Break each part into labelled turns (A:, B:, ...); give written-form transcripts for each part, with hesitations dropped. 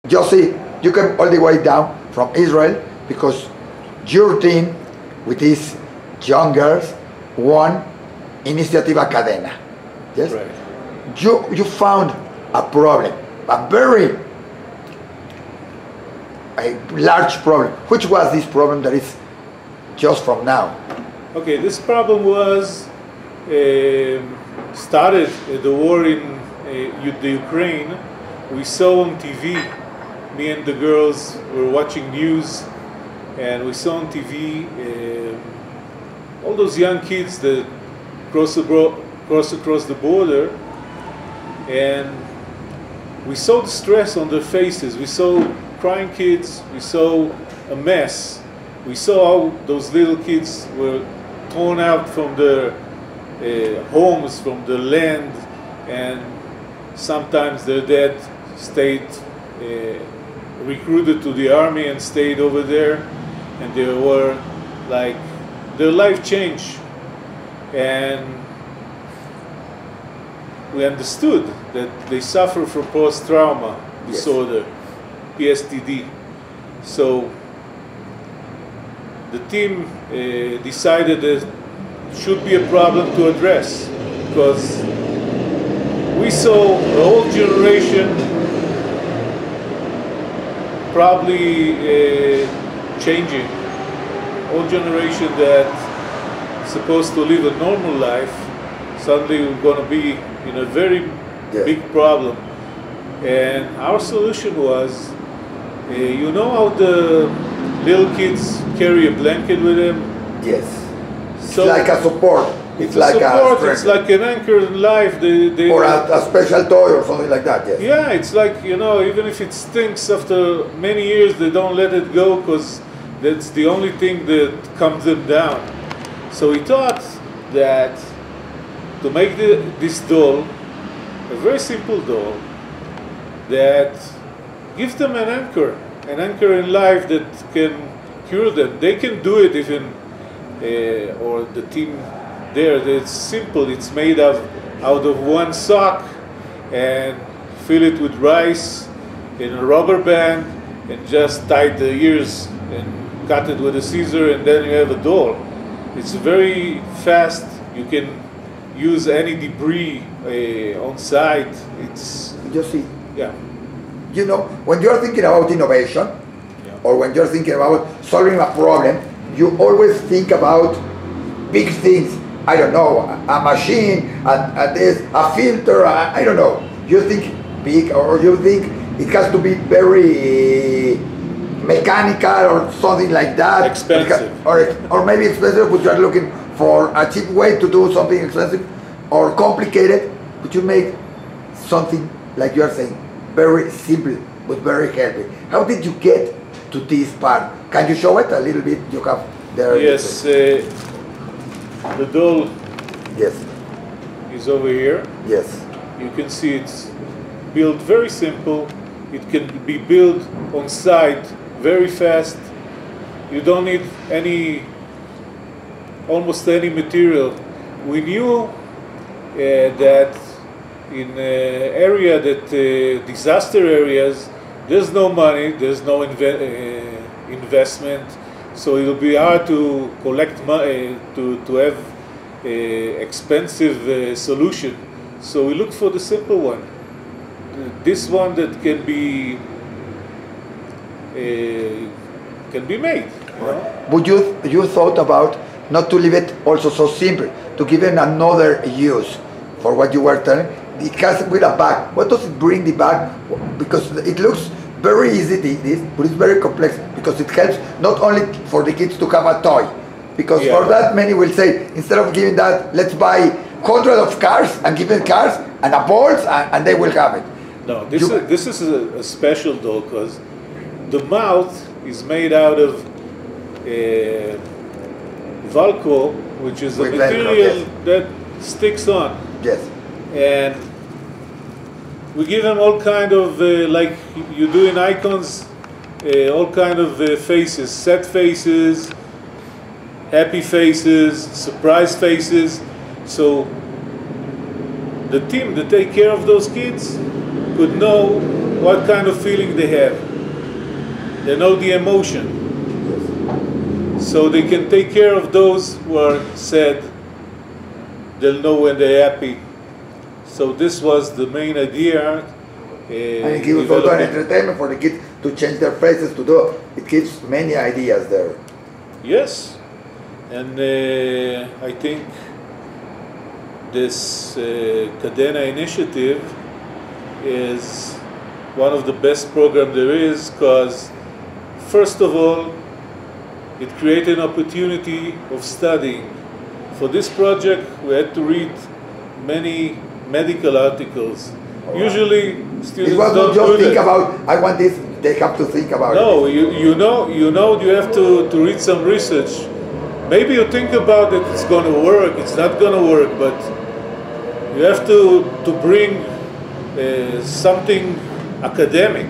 A: Josie, you came all the way down from Israel because your team with these young girls won Iniciativa Cadena. Yes?
B: Right.
A: You found a problem, a very large problem. Which was this problem that is just from now?
B: Okay, this problem was started the war in the Ukraine. We saw on TV, me and the girls were watching news, and we saw on TV all those young kids that cross across the border, and we saw the stress on their faces. We saw crying kids. We saw a mess. We saw how those little kids were torn out from their homes, from the land, and sometimes their dad stayed recruited to the army and stayed over there, and they were like, their life changed, and we understood that they suffer from post-trauma disorder, PSTD. So the team decided that should be a problem to address, because we saw a whole generation probably changing, whole generation that's supposed to live a normal life, suddenly we're going to be in a very big problem. And our solution was, you know how the little kids carry a blanket with them?
A: Yes.
B: So
A: it's like a support. It's like
B: support,
A: a
B: it's like an anchor in life.
A: or a special toy or something like that, yes.
B: Yeah, it's like, you know, even if it stinks after many years, they don't let it go because that's the only thing that calms them down. So we thought that to make this doll, a very simple doll, that gives them an anchor in life that can cure them. They can do it even, or the team there, it's simple. It's made out of one sock, and fill it with rice in a rubber band, and just tie the ears and cut it with a scissor, and then you have a doll. It's very fast. You can use any debris on site. It's
A: just see.
B: Yeah.
A: You know, when you're thinking about innovation, or when you're thinking about solving a problem, you always think about big things. I don't know, a machine, a filter, I don't know. You think big, or you think it has to be very mechanical or something like that.
B: Expensive.
A: Or maybe expensive, but you're looking for a cheap way to do something expensive, or complicated, but you make something, like you're saying, very simple, but very healthy. How did you get to this part? Can you show it a little bit? You have there.
B: Yes. The doll is over here.
A: Yes.
B: You can see it's built very simple. It can be built on site very fast. You don't need almost any material. We knew that in area that disaster areas, there's no money, there's no investment. So it'll be hard to collect money, to have expensive solution. So we look for the simple one. This one that can be made. You know?
A: But you thought about not to leave it also so simple, to give it another use for what you were telling. It has with a bag. What does it bring the bag? Because it looks very easy, this, but it's very complex, because it helps not only for the kids to have a toy, because for that many will say, instead of giving that, let's buy hundreds of cars and give them cars and a balls, and they will have it.
B: No, this is a special doll, because the mouth is made out of Velcro, which is a material that sticks on.
A: Yes.
B: And we give them all kind of, like you do in icons, all kind of faces, sad faces, happy faces, surprise faces. So the team that take care of those kids could know what kind of feeling they have. They know the emotion. So they can take care of those who are sad. They'll know when they're happy. So this was the main idea.
A: And it gives also an entertainment for the kids to change their faces to do. It gives many ideas there.
B: Yes. And I think this Cadena initiative is one of the best programs there is, because first of all, it created an opportunity of studying. For this project, we had to read many medical articles.
A: Right.
B: Usually, students
A: it wasn't
B: don't
A: just
B: do
A: think
B: that.
A: about, I want this, they have to think about it.
B: No, you know you have to read some research. Maybe you think about it, it's going to work, it's not going to work, but you have to bring something academic.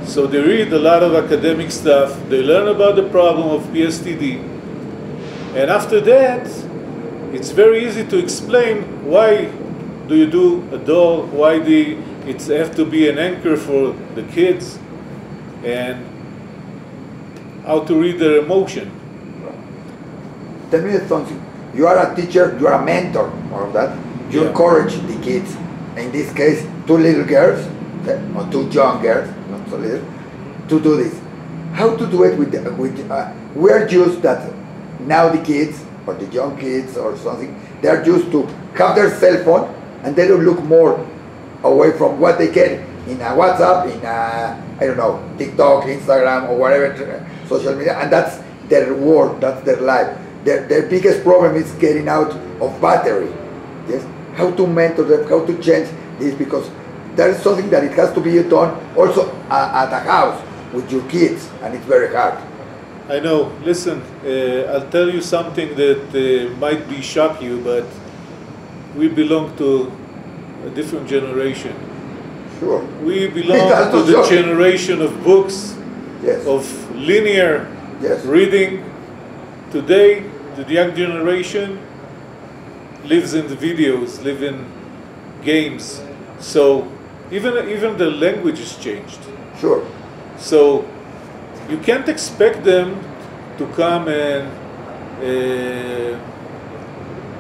B: So they read a lot of academic stuff, they learn about the problem of PSTD, and after that, it's very easy to explain why do you do a doll, why it have to be an anchor for the kids, and how to read their emotion.
A: Tell me something. You are a teacher, you are a mentor, more of that. You encourage the kids. In this case, 2 little girls, or 2 young girls, not so little, to do this. How to do it with we are used that now the kids, or the young kids or something, they are used to have their cell phone and they don't look more away from what they get in a WhatsApp, in a, I don't know, TikTok, Instagram, or whatever, social media, and that's their world, that's their life. Their biggest problem is getting out of battery. Yes, how to mentor them, how to change this, because there is something that it has to be done also at a house with your kids, and it's very hard.
B: I know. Listen, I'll tell you something that might be shock you, but we belong to a different generation.
A: Sure.
B: We belong to the generation of books,
A: yes,
B: of linear reading. Today, the young generation lives in the videos, live in games. So even the language has changed.
A: Sure.
B: So you can't expect them to come and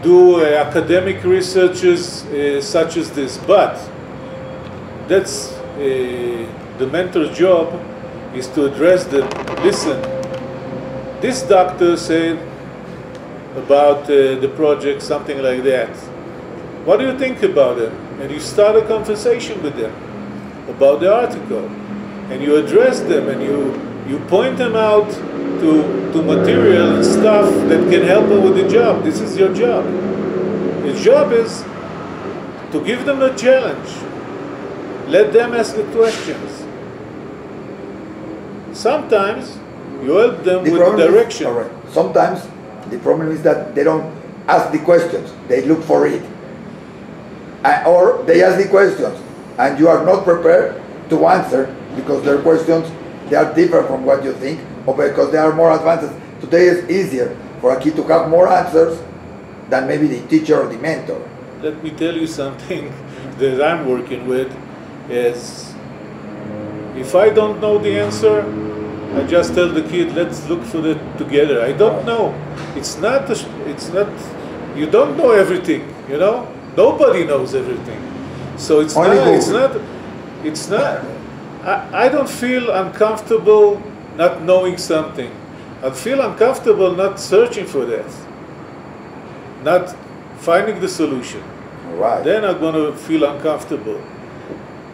B: do academic researches such as this, but that's the mentor's job, is to address them. Listen, this doctor said about the project something like that. What do you think about it? And you start a conversation with them about the article, and you address them, and you point them out to material and stuff that can help them with the job. This is your job. Your job is to give them a challenge. Let them ask the questions. Sometimes you help them with the direction.
A: Sometimes the problem is that they don't ask the questions, they look for it. Or they ask the questions and you are not prepared to answer because their questions, they are different from what you think, or because they are more advanced. Today is easier for a kid to have more answers than maybe the teacher or the mentor.
B: Let me tell you something that I'm working with is, if I don't know the answer, I just tell the kid, let's look for it together. I don't know. It's not, you don't know everything, you know? Nobody knows everything. So I don't feel uncomfortable not knowing something. I feel uncomfortable not searching for that, not finding the solution.
A: Right.
B: Then I'm going to feel uncomfortable.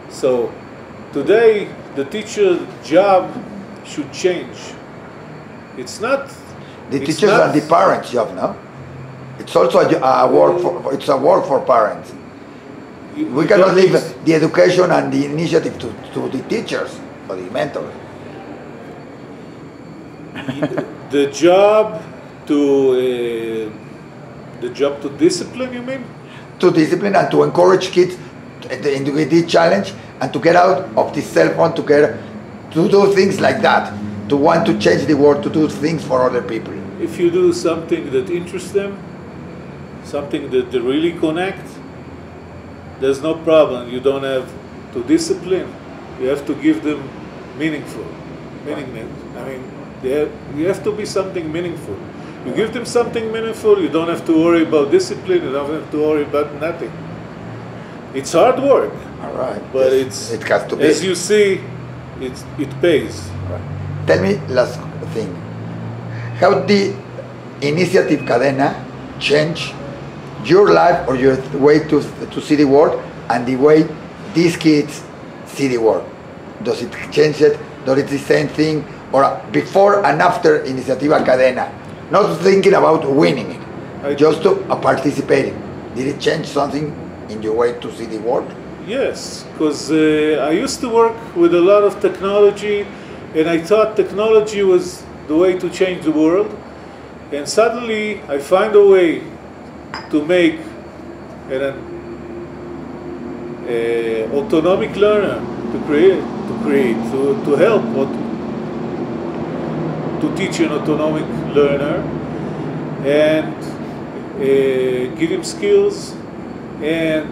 B: So today, the teacher's job should change. It's not
A: the teachers and the parents' job, no? It's also a work for parents. We cannot leave the education and the initiative to the teachers or the mentors.
B: The job to discipline, you mean?
A: To discipline and to encourage kids into the challenge and to get out of the cell phone, to do things like that, to want to change the world, to do things for other people.
B: If you do something that interests them, something that they really connect, there's no problem. You don't have to discipline. you have to give them meaningful. You have to be something meaningful. You give them something meaningful, you don't have to worry about discipline, you don't have to worry about nothing. It's hard work.
A: All right.
B: But
A: yes, it has to be.
B: As you see, it pays.
A: Right. Tell me last thing. How the initiative Cadena change your life or your way to see the world and the way these kids see the world? Does it change it? Does it the same thing? Or before and after Iniciativa Cadena? Not thinking about winning it, just to participating. Did it change something in your way to see the world?
B: Yes, because I used to work with a lot of technology, and I thought technology was the way to change the world. And suddenly I find a way to make an autonomic learner to help to teach an autonomic learner and give him skills and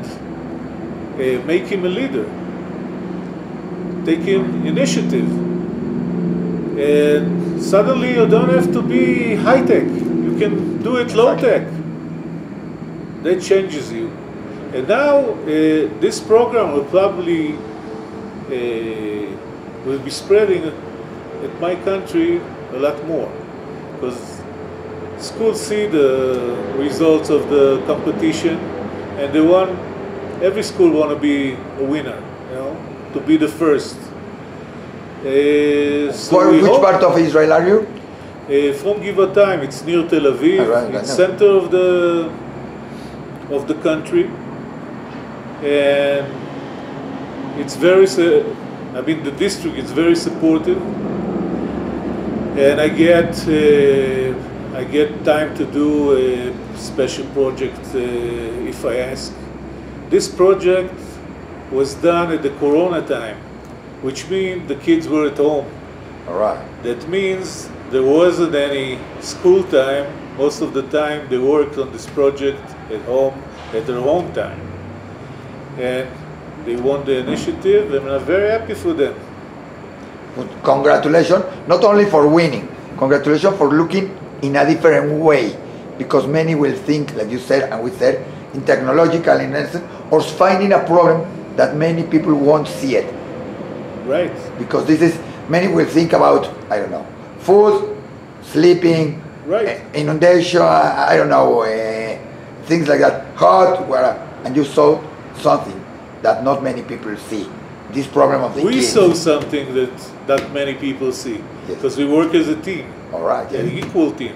B: make him a leader, take him initiative. And suddenly you don't have to be high-tech, you can do it low-tech. That changes you. And now this program will probably will be spreading at my country a lot more, because schools see the results of the competition, and every school want to be a winner, to be the first. So
A: which part of Israel are you?
B: From Givatayim, it's near Tel Aviv,
A: right,
B: it's center of the country, and it's very, the district is very supportive, and I get time to do a special project if I ask. This project was done at the Corona time, which means the kids were at home.
A: All right.
B: That means there wasn't any school time. Most of the time they worked on this project at home, at their own time. And they won the initiative, and I'm very happy for them.
A: Congratulations, not only for winning, congratulations for looking in a different way, because many will think, like you said and we said, in technological in essence, or finding a problem that many people won't see it.
B: Right.
A: Because many will think about, I don't know, food, sleeping,
B: right,
A: inundation, I don't know, things like that, hot, and you saw something that not many people see. This problem of the kids.
B: We saw something that many people see, because we work as a team.
A: All right.
B: An equal team.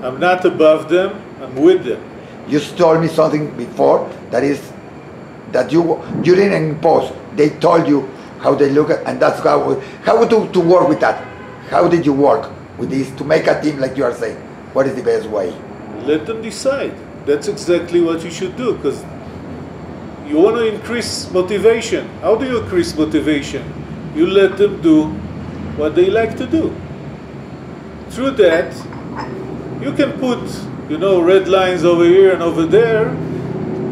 B: I'm not above them, I'm with them.
A: You told me something before, that you didn't impose. They told you how they look at, and that's how to work with that. How did you work with this to make a team like you are saying? What is the best way?
B: Let them decide. That's exactly what you should do, because you want to increase motivation. How do you increase motivation? You let them do what they like to do. Through that, you can put, red lines over here and over there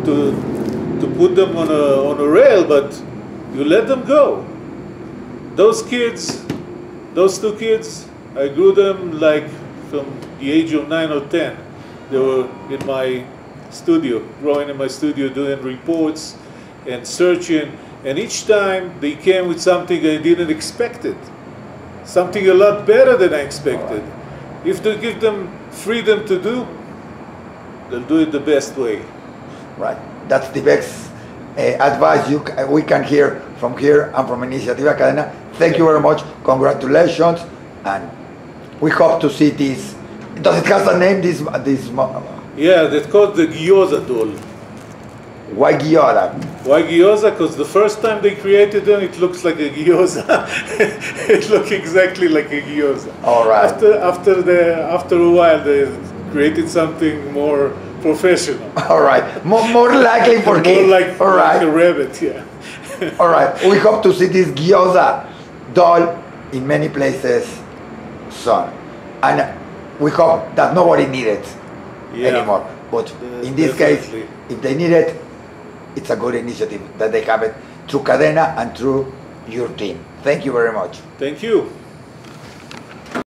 B: to put them on a rail, but you let them go. Those two kids, I grew them like from the age of 9 or 10. They were in my studio, growing in my studio, doing reports and searching, and each time they came with something I didn't expect it, something a lot better than I expected. If they give them freedom to do, they'll do it the best way.
A: Right, that's the best advice we can hear from here and from Iniciativa Cadena. Thank you very much, congratulations, and we hope to see this. Does it have a name, this?
B: Yeah, that's called the gyoza doll.
A: Why gyoza?
B: Why gyoza? Because the first time they created them, it looks like a gyoza. It looked exactly like a gyoza.
A: All right.
B: After a while, they created something more professional.
A: All right. More likely for kids.
B: More like,
A: all right.
B: Like a rabbit, yeah.
A: All right. We hope to see this gyoza doll in many places soon. And we hope that nobody needs it anymore. But in this case, if they need it, it's a good initiative that they have it through Cadena and through your team. Thank you very much.
B: Thank you.